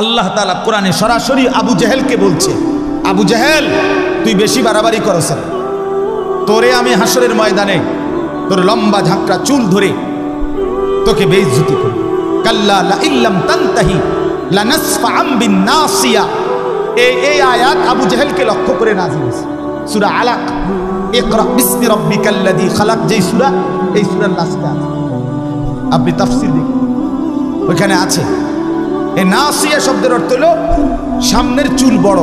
আল্লাহ তাআলা কোরআনে সরাসরি আবু জেহেলকে বলছে, আবু জেহেল তুই বেশি বাড়াবাড়ি করছ, তোরে আমি হাসরের ময়দানে তোর লম্বা ঝাঁকড়া চুল ধরে তোকে বেইজ্জতি করব। কাল্লা লা ইল্লাম তানতাহি লানাসফাআম বিন নাসিয়া। এই আয়াত আবু জেহেলকে লক্ষ্য করে নাযিল হয়েছে। সূরা আলাক, ইকরা বিসমি রাব্বিকাল্লাযী খালাক, যেই সূরা, এই সূরার লাস্টে আছে। আপনি তাফসীর দেখুন, ওখানে আছে এই নাসিয়া শব্দের অর্থ হলো সামনের চুল বড়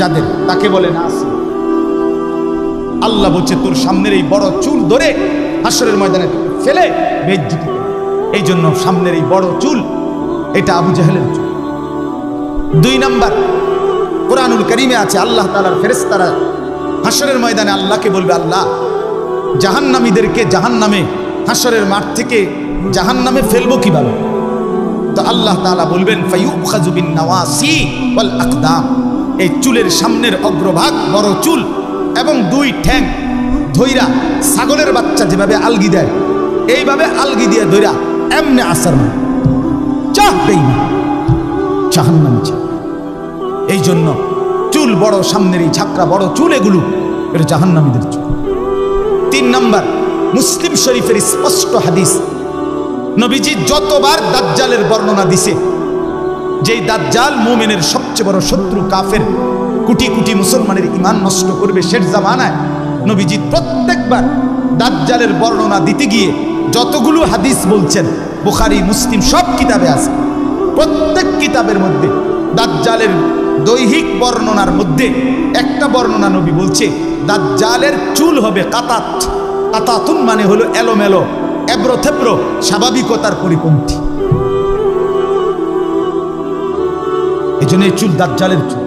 যাদের, তাকে বলে নাসিয়া। আল্লাহ বলছে তোর সামনের এই বড় চুল ধরে হাসরের ময়দানে ফেলে বেইজ্জতি করবে। এই জন্য সামনের এই বড় চুল, এটা আবু জেহেলের চুল। 2 নাম্বার, কোরআনুল কারীমে আছে আল্লাহ তাআলার ফেরেশতারা হাসরের ময়দানে আল্লাহকে বলবে, আল্লাহ জাহান্নামীদেরকে জাহান্নামে হাসরের মাঠ থেকে জাহান্নামে ফেলবো কিভাবে? তো আল্লাহ তাআলা বলবেন ফায়ুখাযু বিন নাওয়াসি ওয়াল আকদাম। এই চুলের সামনের অগ্রভাগ বড় চুল এবং 2 ঠ্যাং ধইরা ছাগলের বাচ্চা যেভাবে আলগি দেয় এইভাবে আলগি দিয়ে ধইরা এমনে আসার না চাহবেই না জাহান্নামে। এই জন্য চুল বড়, সামনের এই ঝাঁকড়া বড় চুল, এগুলো এটা জাহান্নামীদের চুল। 3 নাম্বার, মুসলিম শরীফের স্পষ্ট হাদিস, নবীজি যতবার দাজ্জালের বর্ণনা দিছে, যেই দাজ্জাল মুমিনের সবচেয়ে বড় শত্রু, কাফের, কোটি কোটি মুসলমানের ঈমান নষ্ট করবে শেষ জামানায়, নবীজি প্রত্যেকবার দাজ্জালের বর্ণনা দিতে গিয়ে যতগুলো হাদিস বলছেন, বুখারী মুসলিম সব কিতাবে আছে, প্রত্যেক কিতাবের মধ্যে দাজ্জালের দৈহিক বর্ণনার মধ্যে একটা বর্ণনা নবী বলছে দাজ্জালের চুল হবে কাতাত। কাতাতুন মানে হলো এলোমেলো, এবড়োথেবড়ো, স্বাভাবিকতার পরিপন্থী। এই জন্য এই চুল দাজ্জালের চুল।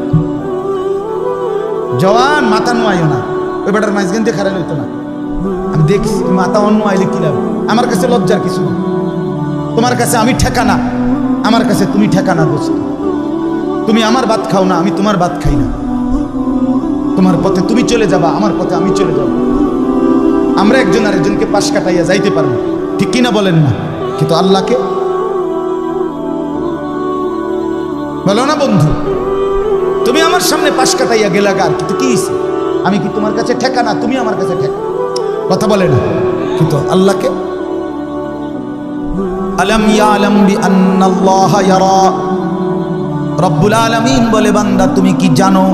জওয়ান মাথা নোয়াইও না, ওই বেটার মাঝখান দিয়ে খারাপ হইতো না। আমি দেখছি মাথা অন্য আইলে কি লাগবে। আমার কাছে লজ্জার কিছু নেই, তোমার কাছে আমি ঠেকানা, আমার কাছে তুমি ঠেকানা। দোস্ত, তুমি আমার ভাত খাও না, আমি তোমার ভাত খাই না। তোমার পথে তুমি চলে যাবা, আমার পথে আমি চলে যাব। আমরা একজন আরেকজনকে পাশ কাটাইয়া যাইতে পারবো, ঠিক কিনা বলেন না? কিন্তু আল্লাহকে বলো না, বন্ধু তুমি আমার সামনে পাশ কাটাইয়া গেলা গার, কিন্তু কি হইছে? আমি কি তোমার কাছে ঠেকানা, তুমি আমার কাছে ঠেকা? কথা বলে না। কিন্তু আল্লাহকে আলাম ইয়ালাম বিআন্নাল্লাহা ইয়ারা। রব্বুল আলামিন বলে, বান্দা তুমি কি জানো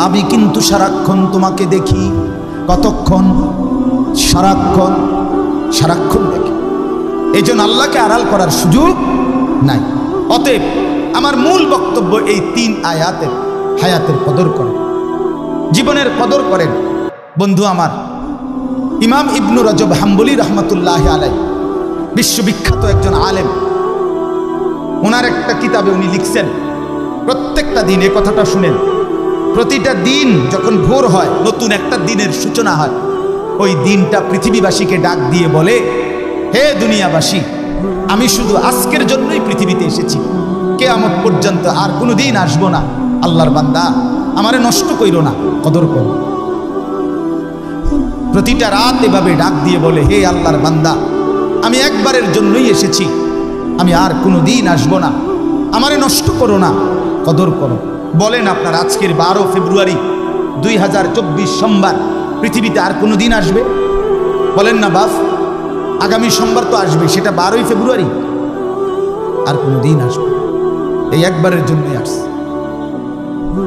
আমি কিন্তু সারাক্ষণ তোমাকে দেখি। কতক্ষণ? সারাক্ষণ, সারাক্ষণ দেখি। এই জন্য আল্লাহকে আড়াল করার সুযোগ নাই। অতএব আমার মূল বক্তব্য এই 3 আয়াতের, হায়াতের কদর করেন, জীবনের কদর করেন। বন্ধু আমার, ইমাম ইবনু রজব হাম্বলি রহমতুল্লাহ আলাই, বিশ্ববিখ্যাত একজন আলেম, ওনার একটা কিতাবে উনি লিখছেন, প্রত্যেকটা দিন, এই কথাটা শুনেন, প্রতিটা দিন যখন ভোর হয়, নতুন একটা দিনের সূচনা হয়, ওই দিনটা পৃথিবীবাসীকে ডাক দিয়ে বলে, হে দুনিয়াবাসী, আমি শুধু আজকের জন্যই পৃথিবীতে এসেছি, কিয়ামত পর্যন্ত আর কোনো দিন আসবো না। আল্লাহর বান্দা, আমারে নষ্ট কইরো না, কদর করো। প্রতিটা রাত এভাবে ডাক দিয়ে বলে, হে আল্লাহর বান্দা, আমি একবারের জন্যই এসেছি, আমি আর কোনো দিন আসবো না, আমারে নষ্ট করো না, কদর করো। বলেন আপনার আজকের 12 ফেব্রুয়ারি 2024 সোমবার পৃথিবীতে আর কোনো দিন আসবে? বলেন না বাপ, আগামী সোমবার তো আসবে, সেটা 12ই ফেব্রুয়ারি, আর কোনো দিন আসবে? এই একবারের জন্যই আসছে,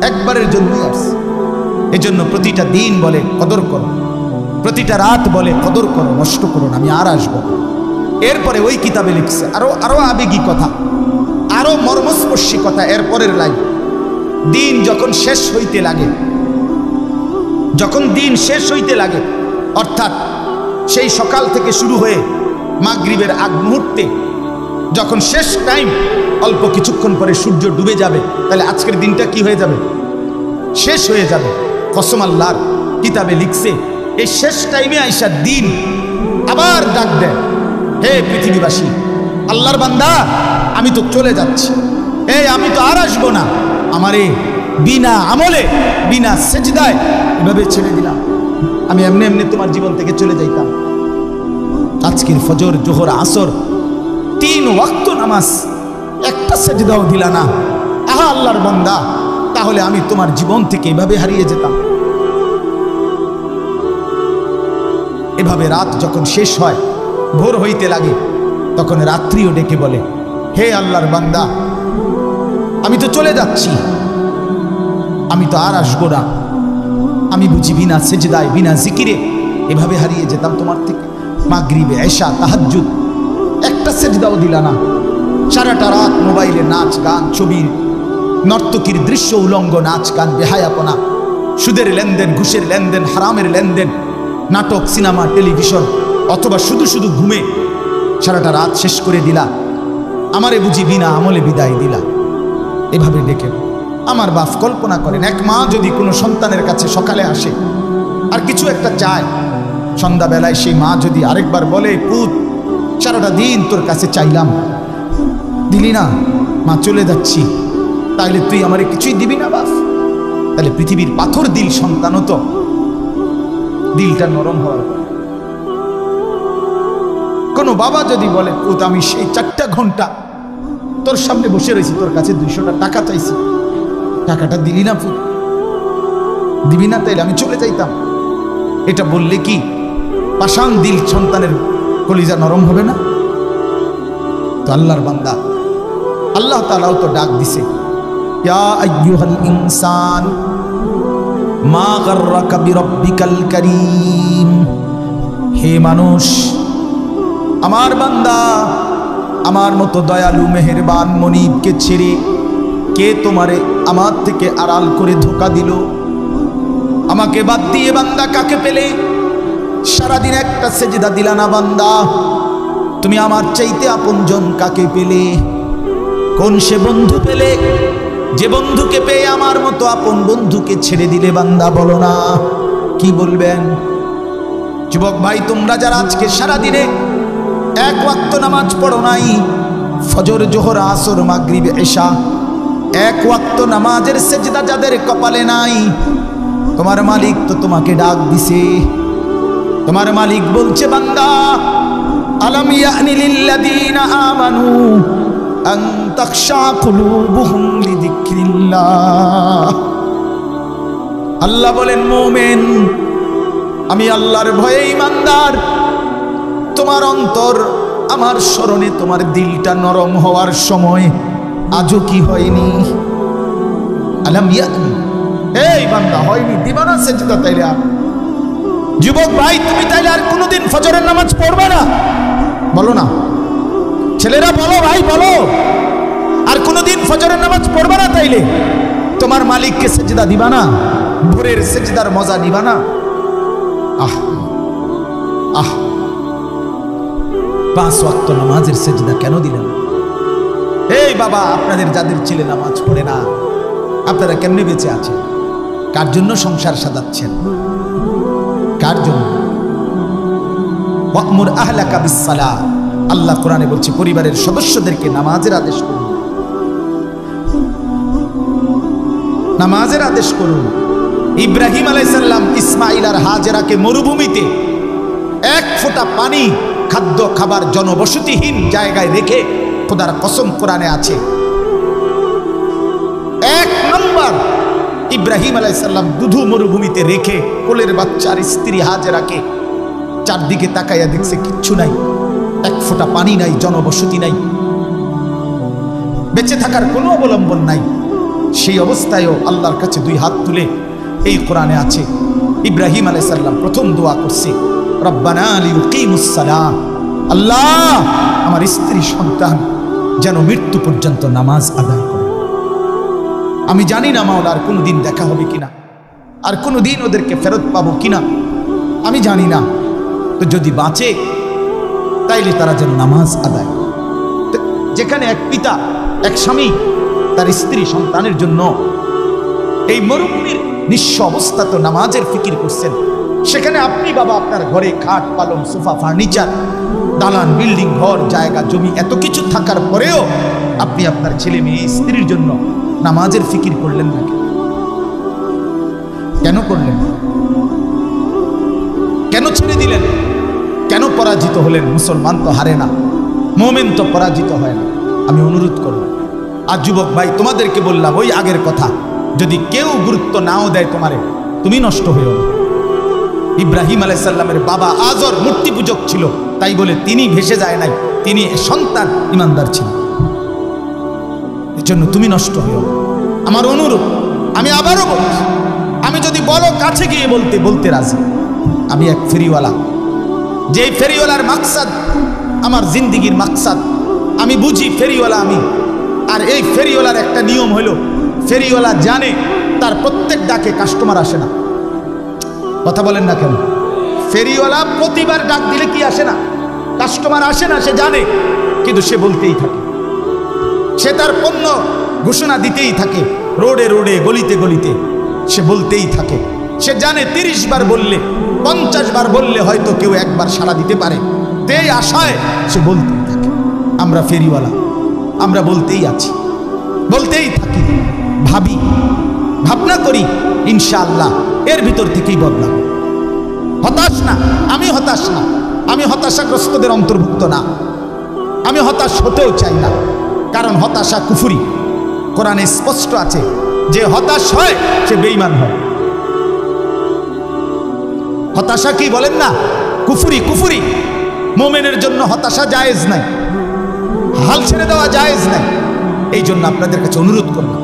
একবারের জন্যই আসছে। এই জন্য প্রতিটা দিন বলে কদর করো, প্রতিটা রাত বলে কদর করো, নষ্ট করো না, আমি আর আসবো। এরপরে ওই কিতাবে লিখছে আরো আবেগী কথা, আরো মর্মস্পর্শী কথা। এরপরের লাইন, দিন যখন শেষ হইতে লাগে, যখন দিন শেষ হইতে লাগে, অর্থাৎ সেই সকাল থেকে শুরু হয়ে মাগরিবের আগ মুহূর্তে যখন শেষ টাইম, অল্প কিছুক্ষণ পরে সূর্য ডুবে যাবে, তাহলে আজকের দিনটা কি হয়ে যাবে? শেষ হয়ে যাবে। কসম আল্লাহর, কিতাবে লিখছে এই শেষ টাইমে আইসা দিন আবার ডাক দেয়, হে পৃথিবীবাসী, আল্লাহর বান্দা, আমি তো চলে যাচ্ছি, আমি তো আর আসবো না, আমারে বিনা আমলে, বিনা সেজদায় এভাবে ছেড়ে দিলাম, আমি এমনি এমনি তোমার জীবন থেকে চলে যাইতাম। আজকের ফজর, জোহর, আসর 3 ওয়াক্ত নামাজ একটা একটা সেজদাও দিলা না। আহা আল্লাহর বান্দা, তাহলে আমি তোমার জীবন থেকে এভাবে হারিয়ে যেতাম। এভাবে রাত যখন শেষ হয়, ভোর হইতে লাগে, তখন রাত্রিও ডেকে বলে, হে আল্লাহর বান্দা, আমি তো চলে যাচ্ছি, আমি তো আর আসবো না। আমি বুঝি বিনা সেজদায় বিনা জিকিরে এভাবে হারিয়ে যেতাম তোমার থেকে। মাগরিবে, এশা, তাহাজ্জুদ একটা সেজদাও দিলা না। সারাটা রাত মোবাইলে নাচ গান, ছবির নর্তকীর দৃশ্য, উলঙ্গ নাচ গান, বেহায়াপনা, সুদের লেনদেন, ঘুষের লেনদেন, হারামের লেনদেন, নাটক, সিনেমা, টেলিভিশন, অথবা শুধু শুধু ঘুমে সারাটা রাত শেষ করে দিলা। আমারে বুঝি বিনা আমলে বিদায় দিলা। এভাবে ডেকে আমার বাপ কল্পনা করেন, এক মা যদি কোনো সন্তানের কাছে সকালে আসে আর কিছু একটা চায়, সন্ধ্যাবেলায় সেই মা যদি আরেকবার বলে, পুত সারাটা দিন তোর কাছে চাইলাম, দিলি না, মা চলে যাচ্ছি, তাইলে তুই আমারে কিছুই দিবি না বাপ? তাহলে পৃথিবীর পাথর দিল সন্তানও তো দিলটা নরম হওয়ার। কোন বাবা যদি বলে, পুত আমি সেই 4টা ঘন্টা তোর সামনে বসে রয়েছি, তোর কাছে 200টা টাকা চাইছি, টাকাটা দিলি না পুত, দিবি না, তাইলে আমি চলে যাইতাম। এটা বললে কি পাষাণ দিল সন্তানের কলিজা নরম হবে না? তো আল্লাহর বান্দা, আল্লাহ তাআলাও তো ডাক দিছে, ইয়া আইয়ুহাল ইনসান মা গাররাকা বিরাব্বিকাল কারীম। হে মানুষ, আমার বান্দা, আমার মতো দয়ালু মেহেরবান মনিবকে ছেড়ে কে তোমারে আমার থেকে আড়াল করে ধোঁকা দিল? আমাকে বাদ দিয়ে বান্দা কাকে পেলে? সারাদিন একটা সেজদা দিলা না বান্দা। তুমি আমার চাইতে আপনজন কাকে পেলে? কোন সে বন্ধু পেলে যে বন্ধুকে পেয়ে আমার মতো আপন বন্ধুকে ছেড়ে দিলে বান্দা? বলো না, কি বলবেন? যুবক ভাই, তোমরা যারা আজকে সারাদিনে এক ওয়াক্ত নামাজ পড়ো নাই, ফজর, জোহর, আসর, মাগরিব, এশা, এক ওয়াক্ত নামাজের সেজদা যাদের কপালে নাই, তোমার মালিক তো তোমাকে ডাক দিছে। তোমার মালিক বলছে, বান্দা, আলাম ইয়ানি লিল্লাযীনা আমানু আন তাখশা কুলুবুহুম লিযিকরিল্লাহ। আল্লাহ বলেন, মুমিন, আমি আল্লাহর ভয়ে ঈমানদার, তোমার অন্তর আমার স্মরণে, তোমার দিলটা নরম হওয়ার সময় আজও কি হয়নি? আলাম ইয়ানি, এই বান্দা, হয়নি? দিবা না সেজদা? তাইলে যুবক ভাই, তুমি তাইলে আর কোনোদিন ফজরের নামাজ পড়বে না? বলো না ছেলেরা, বলো ভাই, বলো, আর কোনোদিন ফজরের নামাজ পড়বে না? তাইলে তোমার মালিককে সেজদা দিবা না? ভোরের সেজদার মজা নিবা না? আহ আহ 5 ওয়াক্ত নামাজের সেজদা কেন দিলেন? এই বাবা, আপনাদের যাদের ছেলে নামাজ পড়ে না, আপনারা কেমনে বেঁচে আছেন? কার জন্য সংসার সাজাচ্ছেন? কার জন্য? ওয়া'মুর আহলাকা বিস-সালাহ, আল্লাহ কোরআনে বলছে, পরিবারের সদস্যদেরকে নামাজের আদেশ করুন, নামাজের আদেশ করুন। ইব্রাহিম আলাইহিস সালাম ইসমাঈল আর হাজেরাকে মরুভূমিতে এক ফোঁটা পানি, খাদ্য খাবার জনবসতিহীন জায়গায় রেখে, খোদার কসম কোরআনে আছে, 1 নম্বর ইব্রাহিম আলাইহিস সালাম দুধু মরুভূমিতে রেখে কোলের বাচ্চার স্ত্রী হাজেরাকে চারদিকে তাকাইয়া দেখছে, কিচ্ছু নাই, এক ফোঁটা পানি নাই, জনবসতি নাই, বেঁচে থাকার কোনো অবলম্বন নাই। সেই অবস্থায়ও আল্লাহর কাছে 2 হাত তুলে, এই কোরআনে আছে, ইব্রাহিম আলাইহিস সালাম প্রথম দোয়া করছে, রব্বানা লিয়ুকিমুস সালাহ, আল্লাহ আমার স্ত্রী সন্তান যেন মৃত্যু পর্যন্ত নামাজ আদায় করে। আমি জানি না মাওলা আর কোনোদিন দেখা হবে কিনা, আর কোনোদিন ওদেরকে ফেরত পাবো কিনা, আমি জানি না। তো যদি বাঁচে তাইলে তারা যেন নামাজ আদায়। যেখানে এক পিতা, এক স্বামী তার স্ত্রী সন্তানের জন্য এই মরুভূমির নিঃস্ব অবস্থা তো নামাজের ফিকির করছেন, সেখানে আপনি বাবা আপনার ঘরে খাট, পালং, সোফা, ফার্নিচার, দালান, বিল্ডিং, ঘর, জায়গা, জমি এত কিছু থাকার পরেও আপনি আপনার ছেলে মেয়ে স্ত্রীর জন্য নামাজের ফিকির করলেন না? কেন করলেন? কেন ছেড়ে দিলেন? কেন পরাজিত হলেন? মুসলমান তো হারে না, মুমিন তো পরাজিত হয় না। আমি অনুরোধ করব, আর যুবক ভাই তোমাদেরকে বললাম ওই আগের কথা, যদি কেউ গুরুত্ব নাও দেয় তোমারে, তুমি নষ্ট হয়েও না। ইব্রাহিম আলাইহিস সালামের বাবা আজর মূর্তি পূজক ছিল, তাই বলে তিনি ভেসে যায় নাই, তিনি সন্তান ইমানদার ছিলেন। এর জন্য তুমি নষ্ট হয়েও না। আমার অনুরোধ, আমি আবারও বলছি, আমি যদি বলো কাছে গিয়ে বলতে বলতে রাজি। আমি এক ফেরিওয়ালা, যেই ফেরিওয়ালার মাকসাদ আমার জিন্দিগির মাকসাদ, আমি বুঝি ফেরিওয়ালা আমি। আর এই ফেরিওয়ালার একটা নিয়ম হলো, ফেরিওয়ালা জানে তার প্রত্যেক ডাকে কাস্টমার আসে না। কথা বলেন না কেন? ফেরিওয়ালা প্রতিবার ডাক দিলে কি আসে না? কাস্টমার আসে না, সে জানে, কিন্তু সে বলতেই থাকে, সে তার পণ্য ঘোষণা দিতেই থাকে, রোডে রোডে গলিতে গলিতে সে বলতেই থাকে। সে জানে 30 বার বললে 50 বার বললে হয়তো কেউ একবার সাড়া দিতে পারে, এই আশায় সে বলতেই থাকে। আমরা ফেরিওয়ালা, আমরা বলতেই আছি, বলতেই থাকি, ভাবি, ভাবনা করি, ইনশাআল্লাহ এর ভিতর থেকেই বদলাম। হতাশ না, আমি হতাশ না, আমি হতাশাগ্রস্তদের অন্তর্ভুক্ত না, আমি হতাশ হতেও চাই না, কারণ হতাশা কুফরি। কোরআনে স্পষ্ট আছে, যে হতাশ হয় সে বেঈমান হয়। হতাশা কি বলেন না? কুফরি, কুফরি। মুমিনের জন্য হতাশা জায়েজ নাই, হাল ছেড়ে দেওয়া জায়েজ নাই। এই জন্য আপনাদের কাছে অনুরোধ করলাম,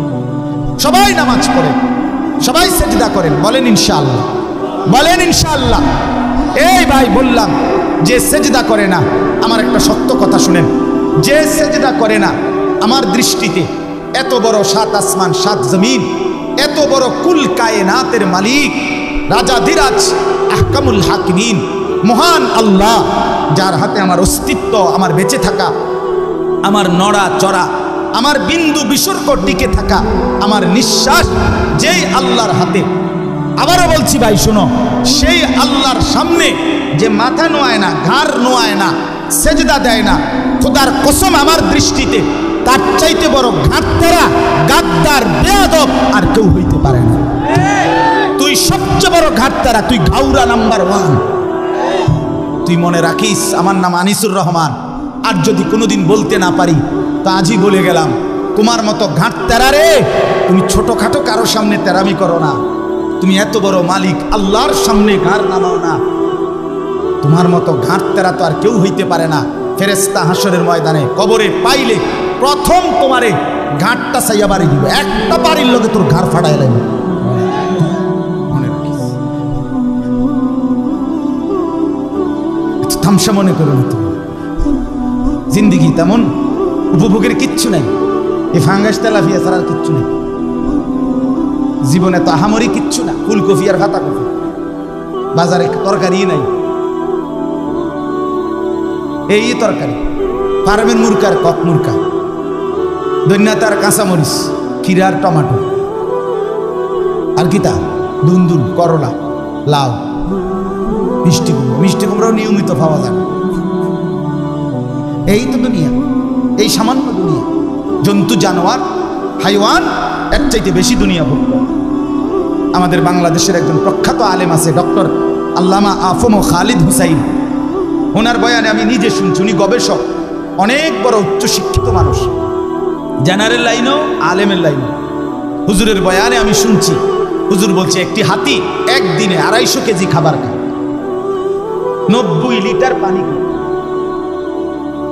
সবাই নামাজ পড়েন, সবাই সেজদা করেন, বলেন ইনশাআল্লাহ, বলেন ইনশাআল্লাহ। এই ভাই বললাম, যে সেজদা করে না, আমার একটা সত্য কথা শুনেন, যে সেজদা করে না, আমার দৃষ্টিতে এত বড় 7 আসমান 7 জমিন, এত বড় কুল কায়নাতের মালিক, রাজাধিরাজ, আহকামুল হাকিমিন, মহান আল্লাহ, যার হাতে আমার অস্তিত্ব, আমার বেঁচে থাকা, আমার নড়া চড়া, আমার বিন্দু বিসর্গ টিকে থাকা, আমার নিঃশ্বাস যেই আল্লাহর হাতে। আবারও বলছি ভাই শোনো, সেই আল্লাহর সামনে যে মাথা নোয়ায় না, ঘাড় নোয়ায় না, সেজদা দেয় না, খোদার কসম আমার দৃষ্টিতে তার চাইতে বড় ঘাটতারা, গাদ্দার, বেয়াদব আর কেউ হইতে পারে না। তুই সবচেয়ে বড় ঘাটতারা, তুই ঘাউরা নাম্বার 1। তুই মনে রাখিস, আমার নাম আনিসুর রহমান, আর যদি কোনোদিন বলতে না পারি তা আজই বলে গেলাম, তোমার মতো ঘাটতারা রে, তুমি ছোটখাটো কারো সামনে তেরামি করো না, তুমি এত বড় মালিক আল্লাহর সামনে ঘাড় নামাও না। তোমার মতো ঘাটতারা তো আর কেউ হইতে পারে না। ফেরেশতা হাসরের ময়দানে কবরে পাইলে প্রথম তোমারে ঘাটটা চাইয়া বাড়ি দিব, একটা বাড়ির লোকে তোর ঘাড় ফাটাই লাগবে। তামসা মনে করো না, তুমি জিন্দিগি তেমন উপভোগের কিচ্ছু নাই, এই ফাঙ্গাস তেলাফিয়া ছাড়া কিচ্ছু নেই জীবনে, তো আহামরি কিচ্ছু না, ফুলকপি আর ভাতা কপি, বাজারে তরকারি নাই, এই তরকারি, ফার্মের মুরকার কক মুরকা, দৈন্যাতার কাঁচামরিচ, ক্ষীরার টমাটো, আর কি তা দুন্দুল, করলা, লাউ, মিষ্টি কুমড়ো, মিষ্টি কুমড়াও নিয়মিত পাওয়া যায় না। এই তো দুনিয়া, এই সামান্য দুনিয়া। জন্তু জানোয়ার হাইওয়ান এর চাইতে বেশি দুনিয়া ভোগ করে। আমাদের বাংলাদেশের একজন প্রখ্যাত আলেম আছে, ডক্টর আল্লামা আফম খালিদ হুসাইন, ওনার বয়ানে আমি নিজে শুনছি, উনি গবেষক, অনেক বড় উচ্চশিক্ষিত মানুষ, জেনারেল লাইনও আলেমের লাইনও। হুজুরের বয়ানে আমি শুনছি, হুজুর বলছে একটি হাতি একদিনে 250 কেজি খাবার খায়, 90 লিটার পানি খায়।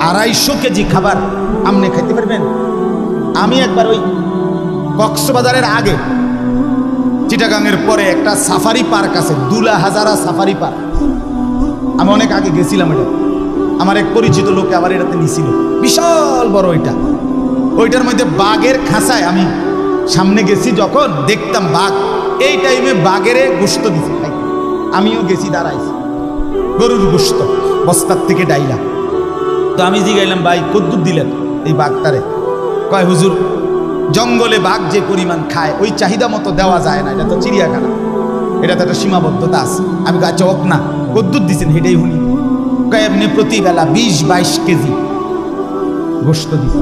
250 কেজি খাবার আপনি খাইতে পারবেন? আমি একবার ওই কক্সবাজারের আগে চিটাগাংয়ের পরে একটা সাফারি পার্ক আছে, দুলা হাজারা সাফারি পার্ক, আমি অনেক আগে গেছিলাম। এটা আমার এক পরিচিত লোকে আবার এটাতে নিছিল, বিশাল বড় ওইটা। ওইটার মধ্যে বাঘের খাঁচায় আমি সামনে গেছি, যখন দেখতাম বাঘ, এই টাইমে বাঘের গোশত দিছে, আমিও গেছি, দাঁড়াইছি, গরুর গোশত বস্তার থেকে ডাইলা। তো আমি জিগাইলাম, ভাই কদ্দুর দিলেন এই বাঘটারে? কয় হুজুর, জঙ্গলে বাঘ যে পরিমাণ খায় ওই চাহিদা মতো দেওয়া যায় না, এটা তো চিড়িয়াখানা, এটা তো একটা সীমাবদ্ধতা আছে। আমি গাছ হোক না, কদ্দুর দিচ্ছেন হেঁটেই শুনি। কয় এমনি প্রতিবেলা 20-22 কেজি গোশত দিচ্ছে,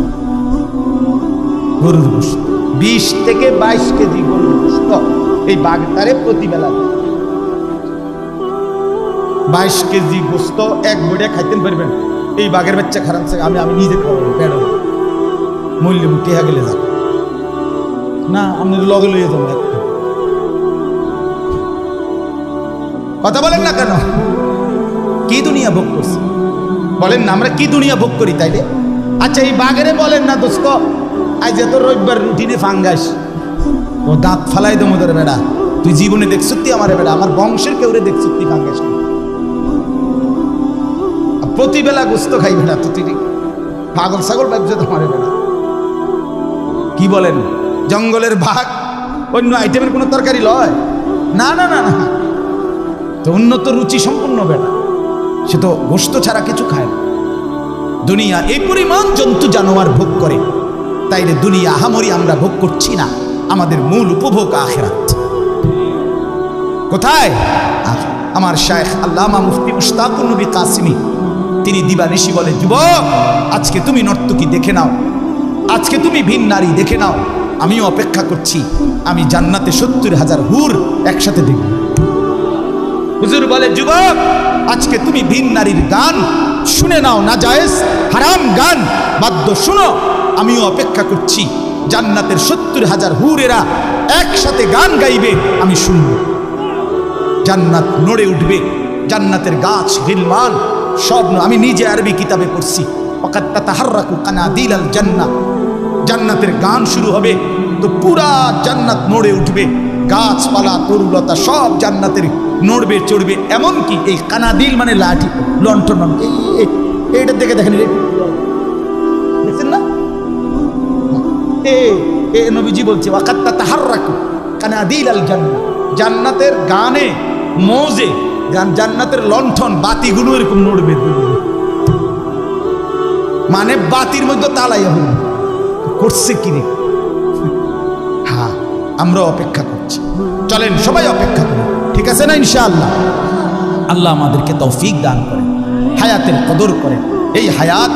গরুর গোশত, 20 থেকে 22 কেজি গরুর গোশত এই বাঘটারে প্রতিবেলা। 22 কেজি গোশত এক বড়ে খাইতেন পারবেন? এই বাঘের বাচ্চা খারাপ, আমি নিজে খাবো, বেড়ো মূল্য টেহা গেলে যাক না, আপনি লগে লইয়ে যাবেন একটা কথা বলেন না কেন? কি দুনিয়া ভোগ করছি বলেন না, আমরা কি দুনিয়া ভোগ করি তাইলে? আচ্ছা এই বাগেরে বলেন না দোস্ত, আজ এত রবিবার রুটিনে ফাঙ্গাস, ও দাঁত ফালাই দো মোদের বেড়া, তুই জীবনে দেখছ তুই আমার বেড়া, আমার বংশের কেউরে দেখছ তুই ফাঙ্গাস, প্রতিবেলা গোস্ত খাই বেড়া, তো তুই পাগল ছাগল ব্যবসা তোমার বেড়া। কি বলেন? জঙ্গলের ভাগ অন্য আইটেমের কোনো তরকারি লয় না না না না, তো উন্নত রুচি সম্পন্ন বেড়া, সে তো গোস্ত ছাড়া কিছু খায় না। দুনিয়া এই পরিমাণ জন্তু জানোয়ার ভোগ করে, তাইলে দুনিয়া আহামরি আমরা ভোগ করছি না, আমাদের মূল উপভোগ আখিরাত। কোথায়? আমার শায়েখ আল্লামা মুফতি মুশতাকুর নবী কাসিমি তিনি দিবানিশি বলে, যুবক আজকে তুমি নর্তকী দেখে নাও, আজকে তুমি ভিন নারী দেখে নাও, আমিও অপেক্ষা করছি, আমি জান্নাতে 70,000 হুর একসাথে দেখব। হুজুর বলে, যুবক আজকে তুমি ভিন নারীর গান শুনে নাও, না জায়েজ হারাম গান বাদ্য শুনো, আমিও অপেক্ষা করছি, জান্নাতের 70,000 হুরেরা একসাথে গান গাইবে, আমি শুনব, জান্নাত নড়ে উঠবে, জান্নাতের গাছ গিলমান সব। আমি নিজে আরবি কিতাবে পড়ছি, ওয়াকাত তাতাহাররাকু কানাদিলাল জান্নাহ, জান্নাতের গান শুরু হবে তো পুরা জান্নাত নড়ে উঠবে, গাছপালা তরুলতা সব জান্নাতের নড়বে চড়বে, এমনকি এই কানাদিল মানে লাঠি লণ্ঠন, এইটা দেখে দেখেন দেখছেন না, এ নবীজি বলছে ওয়াকাত তাতাহাররাকু কানাদিলাল জান্নাহ, জান্নাতের গানে মৌজে জান্নাতের লণ্ঠন বাতিগুলো এরকম নড়বে, মানে বাতির মধ্যে তালাইয়া হল করছে কিনে। হ্যাঁ আমরা অপেক্ষা করছি, চলেন সবাই অপেক্ষা করি, ঠিক আছে না? ইনশাআল্লাহ আল্লাহ আমাদেরকে তৌফিক দান করেন, হায়াতের কদর করেন। এই হায়াত,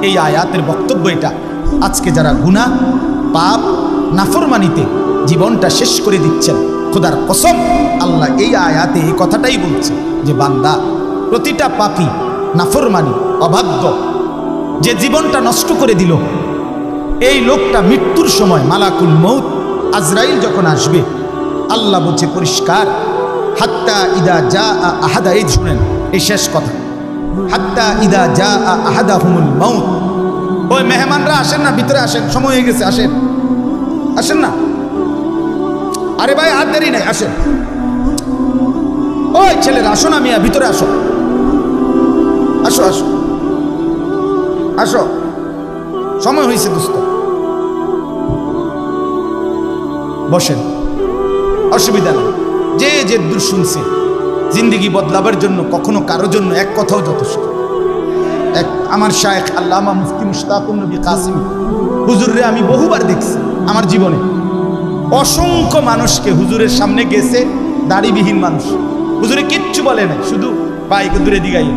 এই আয়াতের বক্তব্য এটা, আজকে যারা গুনাহ পাপ নাফরমানিতে জীবনটা শেষ করে দিচ্ছেন, খোদার কসম আল্লাহ এই আয়াতে এই কথাটাই বলছে যে বান্দা, প্রতিটা পাপী নাফরমানি অবাধ্য যে জীবনটা নষ্ট করে দিল, এই লোকটা মৃত্যুর সময় মালাকুল মউত আজরাইল যখন আসবে, আল্লাহ বলছে পরিষ্কার, হাত্তা ইদা জা আহাদা, এই শুনেন এই শেষ কথা, হাত্তা ইদা জা আহাদাহুমুল মউত, ওই মেহমানরা আসেন না, ভিতরে আসেন, সময় হয়ে গেছে, আসেন আসেন না, আরে ভাই আর দেরি নাই, আসেন, ওই ছেলেরা আসো না মিয়া, ভিতরে আসো, আসো আসো আসো, সময় হয়েছে দোস্ত, বসেন, অসুবিধা নেই। যে যে দূর শুনছে, জিন্দিগি বদলাবার জন্য কখনো কারো জন্য এক কথাও যথেষ্ট। এক আমার শায়েখ আল্লামা মুফতি মুশতাকুর নবী কাসিমি হুজুরে আমি বহুবার দেখছি আমার জীবনে, অসংখ্য মানুষকে হুজুরের সামনে গেছে, দাড়িবিহীন মানুষ, হুজুরে কিচ্ছু বলে নাই, শুধু বাইক দূরে দিগাই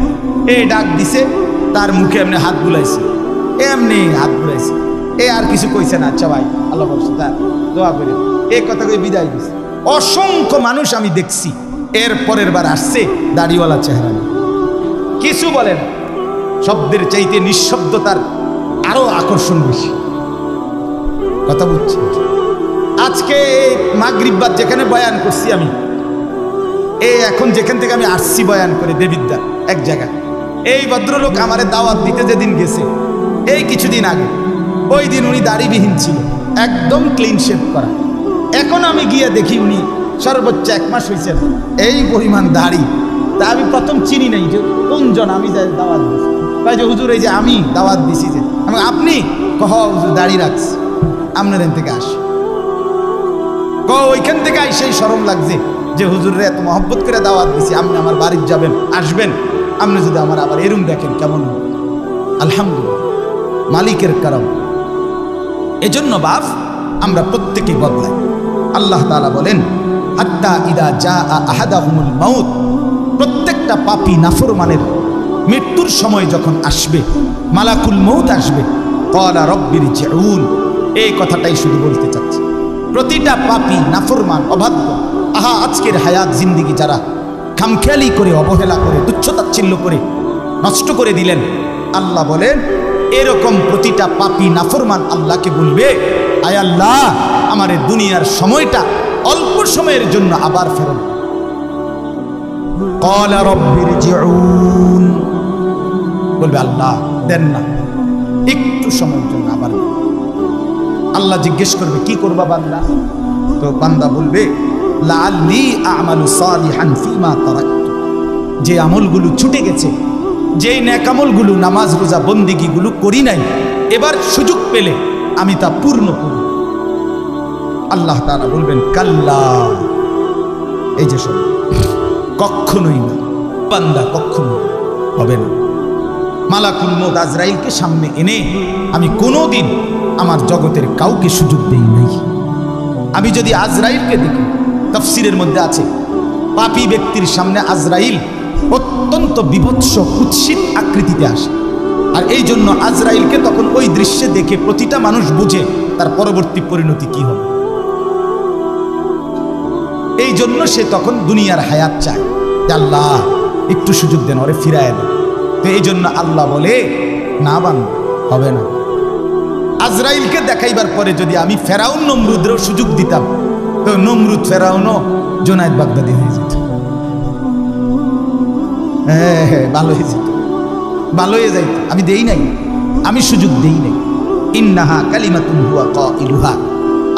এ ডাক দিছে, তার মুখে এমনি হাত বুলাইছে, এমনি হাত বুলাইছে, এ আর কিছু কইছে না, আচ্ছা ভাই আল্লাহ বলছে তার দোয়া করে এই কথা কই বিদায় দিছে। অসংখ্য মানুষ আমি দেখছি, এর পরের বার আসছে দাড়িওয়ালা চেহারা, কিছু বলে না, শব্দের চাইতে নিঃশব্দতার আরো আকর্ষণ বেশি। কথা বুঝছি? আজকে মাগরিব বাদ যেখানে বয়ান করছি আমি, এখন যেখান থেকে আমি আসছি বয়ান করে দেবিদ্যা এক জায়গায়, এই ভদ্রলোক আমারে দাওয়াত দিতে যেদিন গেছে, এই কিছুদিন আগে, ওই দিন উনি দাড়িবিহীন ছিল, একদম ক্লিন শেভ করা। এখন আমি গিয়ে দেখি উনি সর্বোচ্চ 1 মাস হয়েছে, এই পরিমাণ দাড়ি। তা আমি প্রথম চিনি নাই যে কোনজন, আমি যাই দাওয়াত দিচ্ছি, তাই যে হুজুর এই যে আমি দাওয়াত দিছি, যে আমি আপনি কহ হুজুর দাড়ি রাখছি, আপনার এখান থেকে আসি, ওইখান থেকে সেই শরম লাগছে যে হুজুরে এত মহব্বত করে দাওয়াত দিছি, আপনি আমার বাড়ির যাবেন, আসবেন, আপনি যদি আমার আবার এরম দেখেন কেমন হবে। আলহামদুলিল্লাহ, মালিকের কারণ। এজন্য বাপ আমরা প্রত্যেকে বদলাই। আল্লাহ তাআলা বলেন, হাত্তা ইদা জা আহাদাহুমুল মাউত, প্রত্যেকটা পাপী নাফরমানের মৃত্যুর সময় যখন আসবে, মালাকুল মউত আসবে, ক্বালা রব্বিরজিউন, এই কথাটাই শুধু বলতে চাচ্ছি। প্রতিটা পাপী নাফরমান অবাধ্য, আহা আজকের হায়াত জিন্দিগি যারা খামখেয়ালি করে, অবহেলা করে, তুচ্ছতাচ্ছিল্য করে নষ্ট করে দিলেন, আল্লাহ বলেন এরকম প্রতিটা পাপী নাফরমান আল্লাহকে বলবে, আয় আল্লাহ, আমার এই দুনিয়ার সময়টা অল্প সময়ের জন্য আবার ফেরত। ক্বালা রাব্বিরজিউন, বলবে আল্লাহ দেন না, একটু সময়ের জন্য আবার। আল্লাহ জিজ্ঞেস করবে, কি করবা বান্দা? তো বান্দা বলবে, লাআল্লি আ'মালু সালিহান ফীমা তারাকতু, যে আমলগুলো ছুটে গেছে, যেই নেক আমলগুলো, নামাজ রোজা বন্দেগীগুলো করি নাই, এবার সুযোগ পেলে আমি তা পূর্ণ করব। আল্লাহ তাআলা বলবেন, কাল্লা, এই যে সব কখনোই না বান্দা, কখনো হবে না। মালাকুল মউত আজরাইলকে সামনে এনে আমি কোনোদিন আমার জগতের কাউকে সুযোগ দেই নাই। আমি যদি আজরাইলকে দেখি, তাফসীরের মধ্যে আছে, পাপী ব্যক্তির সামনে আজরাইল অত্যন্ত বিভৎস কুৎসিত আকৃতিতে আসে। আর এই জন্য আজরাইলকে তখন ওই দৃশ্যে দেখে প্রতিটা মানুষ বুঝে তার পরবর্তী পরিণতি কি হবে। এই জন্য সে তখন দুনিয়ার হায়াত চায়, আল্লাহ একটু সুযোগ দেন, ওরে ফিরায় দেন। তো এই জন্য আল্লাহ বলে, না বান্দা, হবে না। আজরাইলকে দেখাইবার পরে যদি আমি ফেরাউন নমরুদেরও সুযোগ দিতাম, তো নমরুদ ফেরাউনও জুনায়েদ বাগদাদি হয়ে যেত। হ্যাঁ, ভালো হয়ে যেত, ভালো হয়ে যাইত। আমি দেই নাই, আমি সুযোগ দেই নাই। ইন্নাহা কালিমাতুন হুয়া কাইলুহা,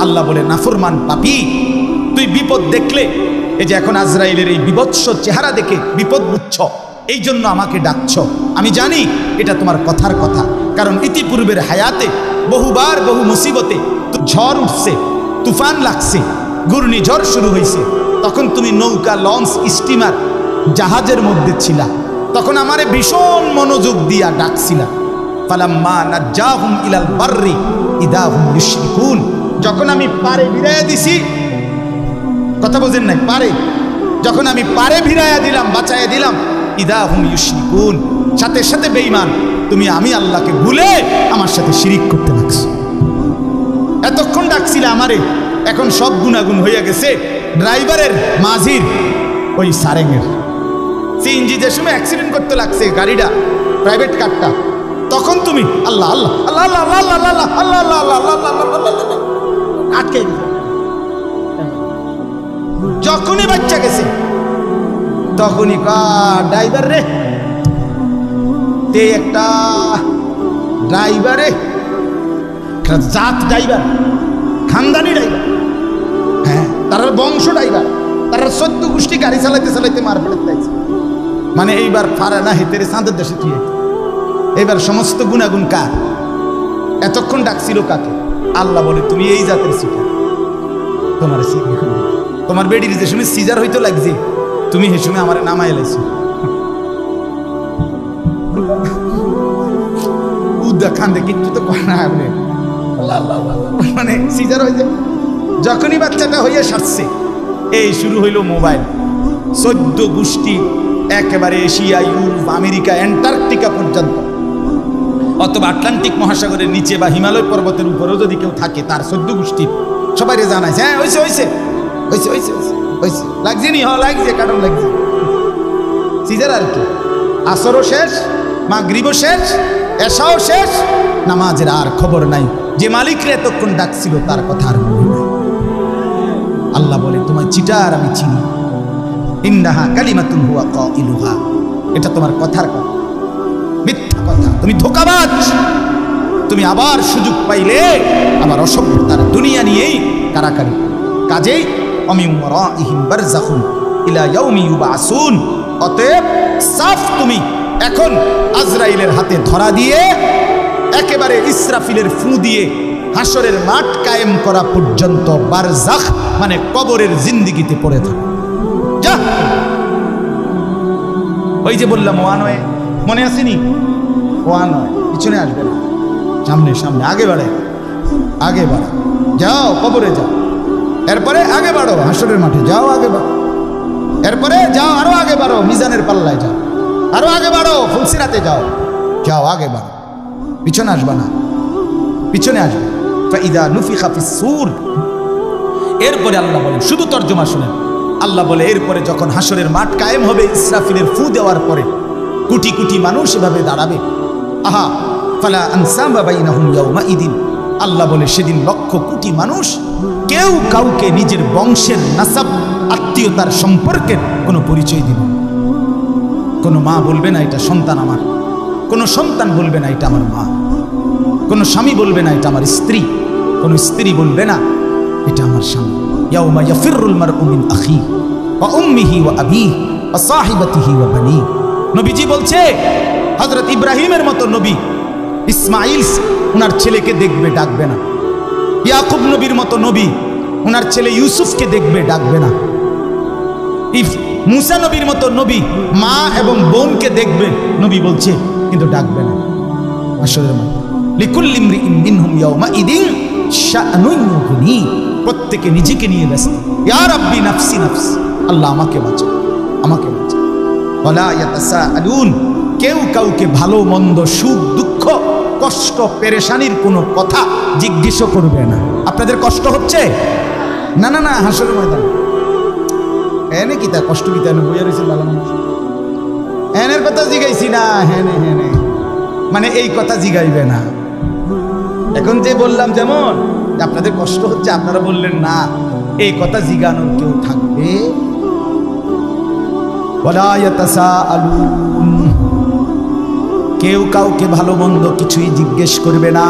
আল্লাহ বলে, নাফরমান পাপী, তুই বিপদ দেখলে, এই যে এখন আজরাইলের এই বিভৎস চেহারা দেখে বিপদ বুঝছ, এই জন্য আমাকে ডাকছ। আমি জানি এটা তোমার কথার কথা, কারণ ইতিপূর্বের হায়াতে বহুবার বহু মুসিবতে ঝড় উঠছে, তুফান লাগছে, ঘূর্ণিঝড় শুরু হয়েছে, তখন তুমি নৌকা, লঞ্চ, স্টিমার, জাহাজের মধ্যে ছিলা, তখন আমারে ভীষণ মনোযোগ দিয়া ডাকছিলা। ফালাম্মা নাজ্জাহুম ইলাল বাররি ইদা হুম ইউশরিকুন, যখন আমি পারে ভিড়াইয়া দিছি, কথা বোঝেন নাই, পারে যখন আমি পারে ভিড়াইয়া দিলাম, বাঁচাইয়া দিলাম, ইদা হুম ইউশরিকুন, সাথে সাথে বেঈমান তুমি আমি আল্লাহকে ভুলে আমার সাথে শিরিক করতে লাগছো। এতক্ষণ ডাকছিলে আমারে, এখন সব গুনাগুন হইয়া গেছে ড্রাইভারের, মাঝির, ওই সারেঙের। সিএনজি যে সময় অ্যাক্সিডেন্ট করতে লাগছে গাড়িটা, প্রাইভেট কারটা, তখন তুমি আল্লাহ আল্লাহ আল্লাহ আল্লাহ আল্লাহ আল্লাহ আল্লাহ আল্লাহ আল্লাহ আল্লাহ আটকে গেছে। যখনই বাচ্চা গেছে তখনই ড্রাইভার রে, তে একটা ড্রাইভারে, জাত ড্রাইভার, খানদানি ড্রাইভার, হ্যাঁ, তার বংশ ড্রাইভার, তার 14 গোষ্ঠী গাড়ি চালাইতে চালাইতে মার ফেলাইছে। মানে এইবার ফারা না হেতে চাঁদের দেশে তুই, এইবার সমস্ত গুণাগুণ কার? এতক্ষণ ডাকছিল কাকে? আল্লাহ বলে, তুমি এই জাতের সিটা, তোমার তোমার বেডির যে সময় সিজার হইতে লাগছে, তুমি সে সময় আমার নামাই লাইছো। খান্দে কিচ্ছু তো করে না, মানে সিজার হয়েছে। যখনই বাচ্চাটা হইয়া সারছে, এই শুরু হইল মোবাইল। 14 গোষ্ঠী, একেবারে এশিয়া, ইউরোপ, আমেরিকা, অ্যান্টার্কটিকা পর্যন্ত, অথবা আটলান্টিক মহাসাগরের নিচে বা হিমালয় পর্বতের উপরেও যদি কেউ থাকে, তার 14 গোষ্ঠীর সবাই জানাইছে, হ্যাঁ হয়েছে হয়েছে হয়েছে হয়েছে হয়েছে, লাগছে নি, হ্যাঁ লাগছে, কারণ লাগছে সিজার। আর কি, আসরও শেষ, মাগরিবও শেষ, এশাও শেষ, নামাজের আর খবর নাই। যে মালিকরে এতক্ষণ ডাকছিল তার কথা আর মনে নাই। আল্লাহ বলে, তোমার চিটার আমি চিনি। ইন্নাহা কালিমাতুন হুয়া কাইলুহা, এটা তোমার কথার কথা, মিথ্যা কথা, তুমি ধোঁকাবাজ। তুমি আবার সুযোগ পাইলে আবার অসভ্যতার দুনিয়া নিয়েই কারাকারি। কাজেই অমিন ওয়ারাইহিম বারযাখুন ইলা ইয়াউমি ইউবাসুন, অতএব সাফ তুমি এখন আজরাইলের হাতে ধরা দিয়ে, একেবারে ইসরাফিলের ফু দিয়ে হাসরের মাঠ কায়েম করা পর্যন্ত বারজাখ মানে কবরের জিন্দেগিতে পড়ে থাকো। যা, ওই যে বললাম ওয়া নয়, মনে আসেনি? ওয়া নয়, পিছনে আসবে না, সামনে সামনে, আগে বাড়ে, আগে বাড়ো, যাও কবরে যাও, এরপরে আগে বাড়ো হাসরের মাঠে যাও, আগে বাড়ো, এরপরে যাও আরো আগে বাড়ো মিজানের পাল্লায় যাও, আরো আগে বাড়ো ফুলসিরাতে যাও, যাও আগে বাড়ো, পিছনে আসবে না, পিছনে আসবে। ফাইদা নুফিখা ফিস সূর, এরপরে আল্লাহ বলেন, শুধু তর্জমা শুনেন, আল্লাহ বলে এরপরে যখন হাসরের মাঠ কায়েম হবে, ইসরাফিলের ফু দেওয়ার পরে কোটি কোটি মানুষ এভাবে দাঁড়াবে। আহা, ফালা আনসাবা বাইনাহুম ইয়াউমাইদিন, আল্লাহ বলে সেদিন লক্ষ কোটি মানুষ কেউ কাউকে নিজের বংশের নাসাব আত্মীয়তার সম্পর্কের কোনো পরিচয় দিবে না। কোনো মা বলবে না এটা সন্তান আমার, কোনো সন্তান বলবে না এটা আমার মা, কোনো স্বামী বলবে না এটা আমার স্ত্রী, কোনো স্ত্রী বলবে না এটা আমার স্বামী। ইয়াউমা ইয়াফিরুল মারউ মিন আখিহি ওয়া উম্মিহি ওয়া আবিহি ওয়া সাহিবাতিহি ওয়া বানিহি। নবীজি বলছে হযরত ইব্রাহিমের মতো নবী ইসমাইল ওনার ছেলেকে দেখবে, ডাকবে না। ইয়াকুব নবীর মতো নবী ওনার ছেলে ইউসুফকে দেখবে, ডাকবে না। মুসা নবীর মতো নবী মা এবং বোনকে দেখবে, নবী বলছে, কিন্তু ডাকবে না। আসলে লিকুল্লি ইমরিইন মিনহুম ইয়াউমাইদিন শাআনুন ইউগনি, প্রত্যেকে নিজেকে নিয়ে ব্যস্ত। ইয়া রাব্বি নাফসি নাফসি, আল্লাহ আমাকে বাঁচাও, আমাকে বাঁচাও। ওয়ালা ইয়াতাসাআলুন, কেউ কাউকে ভালো মন্দ, সুখ দুঃখ, কষ্ট পেরেশানির কোনো কথা জিজ্ঞেস করবে না। আপনাদের কষ্ট হচ্ছে? না না না, হাসরের ময়দানে এনে কি তার কষ্ট কি তার বইয়া রয়েছে ভালো মানুষ, এনের কথা জিগাইছি না, হেনে হেনে মানে এই কথা জিগাইবে না। এখন যে বললাম যেমন আপনাদের কষ্ট হচ্ছে, আপনারা বললেন না, এই কথা জিগানোর কেউ থাকবে? ওয়ালা ইয়াতাসাআলুন, কেউ কাউকে ভালো মন্দ কিছুই জিজ্ঞেস করবে না।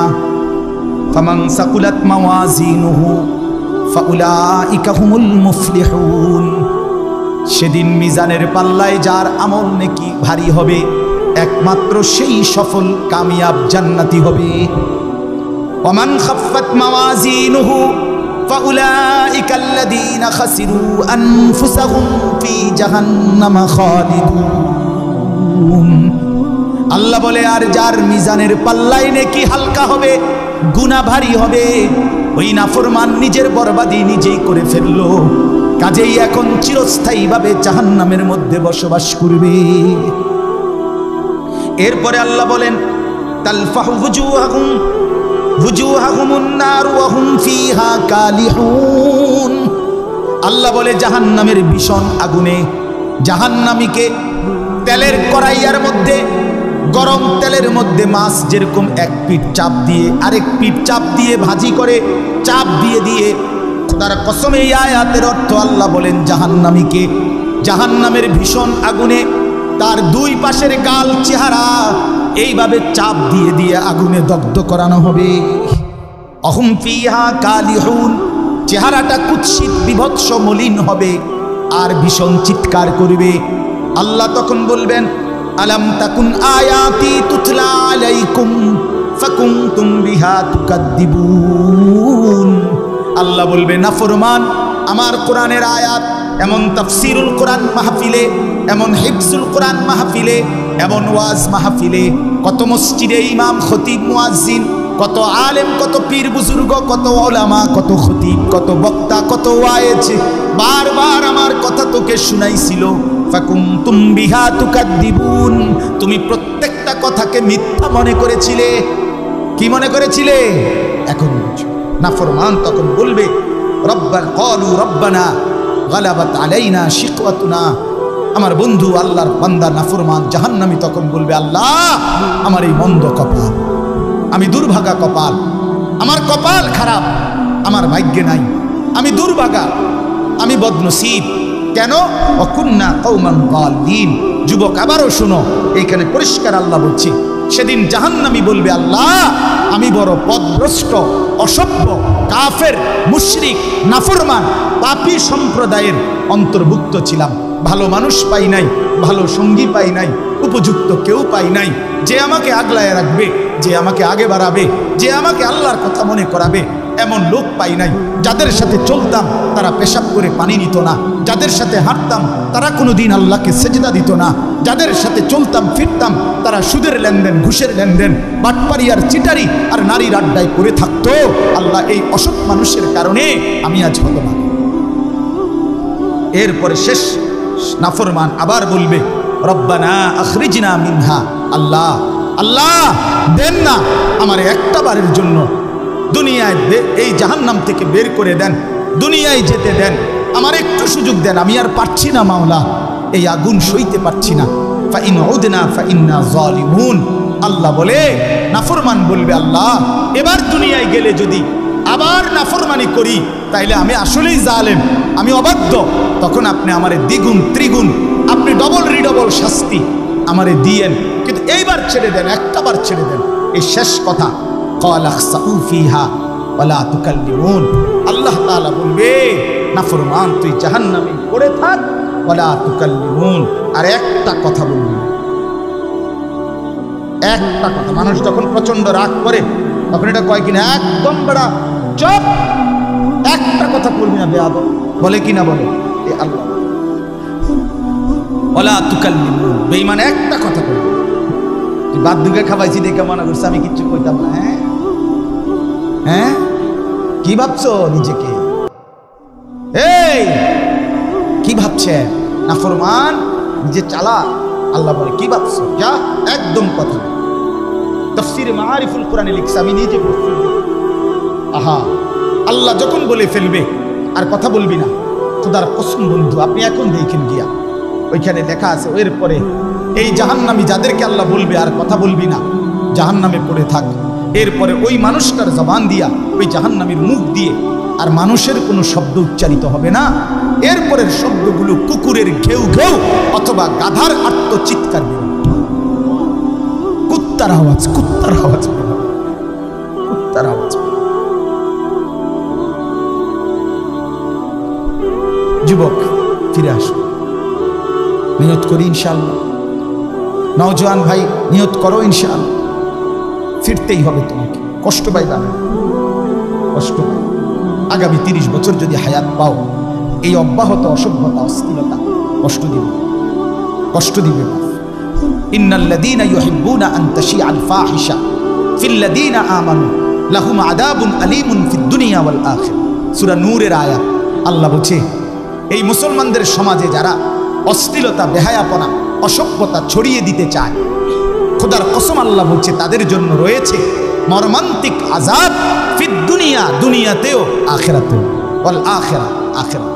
ফামান সাকুলাত মাওয়াজিনুহু ফাউলাইকা হুমুল মুফলিহুন, সেদিন মিজানের পাল্লায় যার আমল নেকি ভারী হবে একমাত্র সেই সফল কামিয়াব জান্নাতি হবে। ওয়ামান খাফফাত মাওয়াজিনুহু ফাউলাইকা আল্লাযীনা খাসিরু আনফুসাহুম ফি জাহান্নামা খালিদুন। আল্লাহ বলে, আর যার মিজানের পাল্লায় নেকি হালকা হবে, গুনাহ ভারী হবে, ওই নাফরমান নিজের বরবাদি নিজেই করে ফেললো, কাজেই এখন চিরস্থায়ীভাবে জাহান্নামের মধ্যে বসবাস করবে। এরপরে আল্লাহ বলেন, তালফাহু wujuhahumun nar wa hum fiha kalihun, আল্লাহ বলে জাহান্নামের ভীষণ আগুনে জাহান্নামীকে তেলের কড়াইয়ার মধ্যে, গরম তেলের মধ্যে মাছ যেরকম এক পিঠ চাপ দিয়ে আরেক পিঠ চাপ দিয়ে ভাজি করে, চাপ দিয়ে দিয়ে, তার কসমে এই আয়াতের অর্থ আল্লাহ বলেন জাহান্নামীকে জাহান্নামের ভীষণ আগুনে তার দুই পাশের গাল চেহারা এইভাবে চাপ দিয়ে দিয়ে আগুনে দগ্ধ করানো হবে। অহুম ফিহা কালিহুন, চেহারাটা কুৎসিত বিভৎস মলিন হবে আর ভীষণ চিৎকার করবে। আল্লাহ তখন বলবেন, আলাম তাকুন আয়াতি তুতলা আলাইকুম ফাকুনতুম বিহা তুকাদ্দিবুন। আল্লাহ বলবে, নাফরমান, আমার কোরআনের আয়াত এমন তাফসিরুল কোরআন মাহফিলে, এমন হিফজুল কোরআন মাহফিলে, এমন ওয়াজ মাহফিলে, কত মসজিদে ইমাম খতিব মুয়াজ্জিন, কত আলেম, কত পীর বুজুর্গ, কত ওলামা, কত খতিব, কত বক্তা, কত ওয়াইজ বারবার আমার কথা তোকে শুনাইছিল। ফাকুনতুম বিহা তুকাদ্দিবুন, তুমি প্রত্যেকটা কথাকে মিথ্যা মনে করেছিলে। কি মনে করেছিলে? এখন বুঝো। নাফরমান তখন বলবে, রব্বানা গালাবাত আলাইনা শিকওয়াতুনা। আমার বন্ধু আল্লাহর বান্দা নাফরমান জাহান্নামী তখন বলবে, আল্লাহ আমার এই মন্দ কপাল, আমি দুর্ভাগা কপাল, আমার কপাল খারাপ, আমার ভাগ্যে নাই, আমি দুর্ভাগা, আমি বদনসিব। কেন? ওয়াকুন্না কওমান যালিন। যুবক আবারও শুনো, এইখানে পরিষ্কার আল্লাহ বলছে, সেদিন জাহান্নামী বলবে, আল্লাহ আমি বড় পথভ্রষ্ট, অসভ্য, কাফের, মুশরিক, নাফরমান, পাপী সম্প্রদায়ের অন্তর্ভুক্ত ছিলাম। ভালো মানুষ পাই নাই, ভালো সঙ্গী পাই নাই, উপযুক্ত কেউ পাই নাই, যে আমাকে আগলায় রাখবে, যে আমাকে আগে বাড়াবে, যে আমাকে আল্লাহর কথা মনে করাবে, এমন লোক পাই নাই। যাদের সাথে চলতাম তারা পেশাব করে পানি নিত না, যাদের সাথে হাঁটতাম তারা কোনোদিন আল্লাহকে সেজদা দিত না, যাদের সাথে চলতাম ফিরতাম তারা সুদের লেনদেন, ঘুষের লেনদেন, বাটপারি আর চিটারি আর নারীর আড্ডায় করে থাকতো। আল্লাহ এই অসৎ মানুষের কারণে আমি আজ হতভাগী। এরপরে শেষ নাফরমান আবার বলবে, রব্বানা আখরিজনা মিনহা। আল্লাহ, আল্লাহ দেন না আমার একটা বারের জন্য দুনিয়ায়, এই জাহান্নাম থেকে বের করে দেন, দুনিয়ায় যেতে দেন, আমার একটু সুযোগ দেন, আমি আর পারছি না মাওলা, এই আগুন সইতে পারছি না। ফাইন উদনা ফাইন্না যালিমুন। আল্লাহ বলে, নাফরমান বলবে আল্লাহ এবার দুনিয়ায় গেলে যদি আবার নাফরমানি করি তাইলে আমি আসলেই জালেম, আমি অবাধ্য, তখন আপনি আমারে দ্বিগুণ ত্রিগুণ আপনি ডবল রিডবল শাস্তি আমারে দিয়েন, কিন্তু এইবার ছেড়ে দেন, একটাবার ছেড়ে দেন। এই শেষ কথা, ক্বালা খসাউ ফিহা ওয়ালা তুকাল্লিমুন। আল্লাহ তাআলা বলবে নাফরমান তুই জাহান্নামে পড়ে থাক, ওয়ালা তুকাল্লিমুন, আর একটা কথা বলবি না, একটা কথা। মানুষ যখন প্রচন্ড রাগ করে তখন এটা কয় কিনা, একদম বড়া চুপ, একটা কথা বলবি না বেয়াদব, বলে কিনা বলে এ আল্লাহ, ওয়ালা তুকাল্লিমুন, বেঈমান একটা কথা বলবি। তুই বাদ দুগে খাওয়াইছি দেখে মনে করছে আমি কিচ্ছু কইতাম না। হ্যাঁ হ্যাঁ, কি ভাবছো নিজেকে? এই কি ভাবছে নাফরমান, নিজে চালা। আল্লাহ বলে কি ভাবছো, যা একদম কথা। তাফসীরে মাআরিফুল কোরআনে লিখছে, আমি নিজে পড়ছি। আহা, আল্লাহ যখন বলে ফেলবে আর কথা বলবি না, খোদার কসম বন্ধু আপনি এখন দেখেন গিয়া ওইখানে লেখা আছে, এরপরে এই জাহান্নামী যাদেরকে আল্লাহ বলবে আর কথা বলবি না, জাহান্নামে পড়ে থাক, এরপরে ওই মানুষটার জবান দিয়া ওই জাহান্নামীর মুখ দিয়ে আর মানুষের কোনো শব্দ উচ্চারিত হবে না। এরপরের শব্দগুলো কুকুরের ঘেউ ঘেউ অথবা গাধার আত্মচিৎকার বেরোবে, কুত্তার আওয়াজ, কুত্তার আওয়াজ, কুত্তার আওয়াজ। যুবক ফিরে আসো, নিয়ত করি ইনশাআল্লাহ। নওজোয়ান ভাই নিয়ত করো ইনশাআল্লাহ, ফিরতেই হবে তোমাকে। কষ্ট পাইবা না, কষ্ট পাই। আগামী 30 বছর যদি হায়াত পাও, এই অব্যাহত অসভ্যতা অস্থিরতা কষ্ট দিবে, কষ্ট দিবে। ইন্নাল্লাযীনা ইউহিব্বুনা আন তাশিআল ফাহিশা ফিল্লাযীনা আমানু লাহুম আযাবুন আলীমুন ফিদ দুনিয়া ওয়াল আখিরা। সূরা নূরের আয়াত। আল্লাহ বলছে এই মুসলমানদের সমাজে যারা অশ্লীলতা, বেহায়াপনা, অসভ্যতা ছড়িয়ে দিতে চায়, খোদার কসম আল্লাহ বলছে তাদের জন্য রয়েছে মর্মান্তিক আযাব ফিদ দুনিয়া, দুনিয়াতেও আখিরাতেও, ওয়াল আখিরা, আখিরাত।